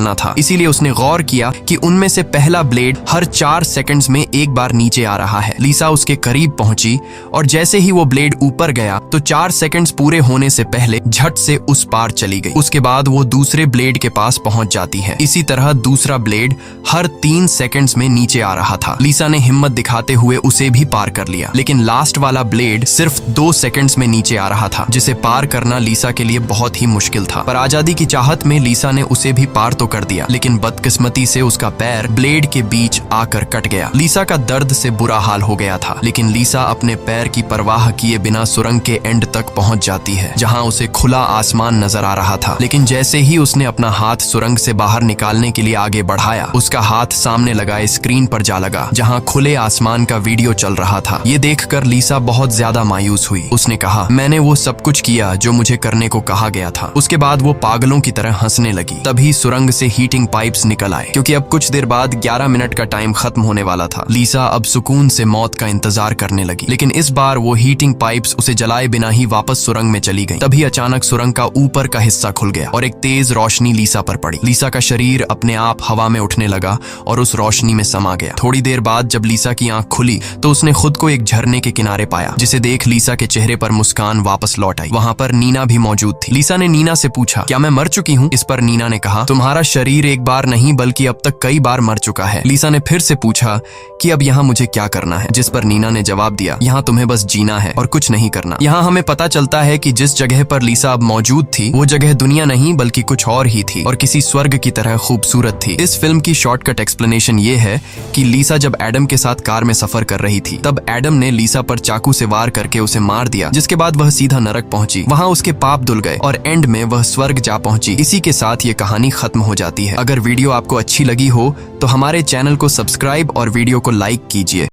निकलना था। इसीलिए उसने गौर किया कि उनमें से पहला ब्लेड हर 4 सेकंड्स में एक बार नीचे आ रहा है। लीसा उसके करीब पहुंची और जैसे ही वो ब्लेड ऊपर गया तो 4 सेकंड्स पूरे होने से पहले झट से उस पार चली गई। उसके बाद वो दूसरे ब्लेड के पास पहुंच जाती है। इसी तरह दूसरा ब्लेड हर 3 सेकंड्स में नीचे आ रहा था। लीसा ने हिम्मत दिखाते हुए उसे भी पार कर लिया, लेकिन लास्ट वाला ब्लेड सिर्फ 2 सेकंड्स में नीचे आ रहा था, जिसे पार करना लीसा के लिए बहुत ही मुश्किल था। पर आजादी की चाहत में लीसा ने उसे भी पार तो कर दिया, लेकिन बदकिस्मती से उसका पैर ब्लेड के बीच आकर कट गया। लीसा का दर्द से बुरा हाल हो गया था, लेकिन लीसा अपने पैर की परवाह किए बिना सुरंग के एंड तक पहुंच जाती है, जहां उसे खुला आसमान नजर आ रहा था। लेकिन जैसे ही उसने अपना हाथ सुरंग से बाहर निकालने के लिए आगे बढ़ाया, उसका हाथ सामने लगाए स्क्रीन पर जा लगा, जहां खुले आसमान का वीडियो चल रहा था। ये देखकर लीसा बहुत ज्यादा मायूस हुई। उसने कहा, मैंने वो सब कुछ किया जो मुझे करने को कहा गया था। उसके बाद वो पागलों की तरह हंसने लगी। तभी सुरंग से हीटिंग पाइप्स निकल आए, क्योंकि अब कुछ देर बाद 11 मिनट का टाइम खत्म होने वाला था। लीसा अब सुकून से मौत का इंतजार करने लगी, लेकिन इस बार वो हीटिंग पाइप्स उसे जलाए बिना ही वापस सुरंग में चली गई। तभी अचानक सुरंग का ऊपर का हिस्सा खुल गया और एक तेज रोशनी लीसा पर पड़ी। लीसा का शरीर अपने आप हवा में उठने लगा और उस रोशनी में समा गया। थोड़ी देर बाद जब लीसा की आंख खुली तो उसने खुद को एक झरने के किनारे पाया, जिसे देख लीसा के चेहरे पर मुस्कान वापस लौट आई। वहां पर नीना भी मौजूद थी। लीसा ने नीना से पूछा, क्या मैं मर चुकी हूँ? इस पर नीना ने कहा, तुम्हारा शरीर एक बार नहीं बल्कि अब तक कई बार मर चुका है। लीसा ने फिर से पूछा कि अब यहाँ मुझे क्या करना है? जिस पर नीना ने जवाब दिया, यहाँ तुम्हें बस जीना है और कुछ नहीं करना। यहाँ हमें पता चलता है कि जिस जगह पर लीसा अब मौजूद थी वो जगह दुनिया नहीं बल्कि कुछ और ही थी और किसी स्वर्ग की तरह खूबसूरत थी। इस फिल्म की शॉर्टकट एक्सप्लेनेशन ये है कि लीसा जब एडम के साथ कार में सफर कर रही थी, तब एडम ने लीसा पर चाकू से वार करके उसे मार दिया, जिसके बाद वह सीधा नरक पहुंची। वहां उसके पाप धुल गए और एंड में वह स्वर्ग जा पहुंची। इसी के साथ ये कहानी खत्म हो जाती है। अगर वीडियो आपको अच्छी लगी हो तो हमारे चैनल को सब्सक्राइब और वीडियो को लाइक कीजिए।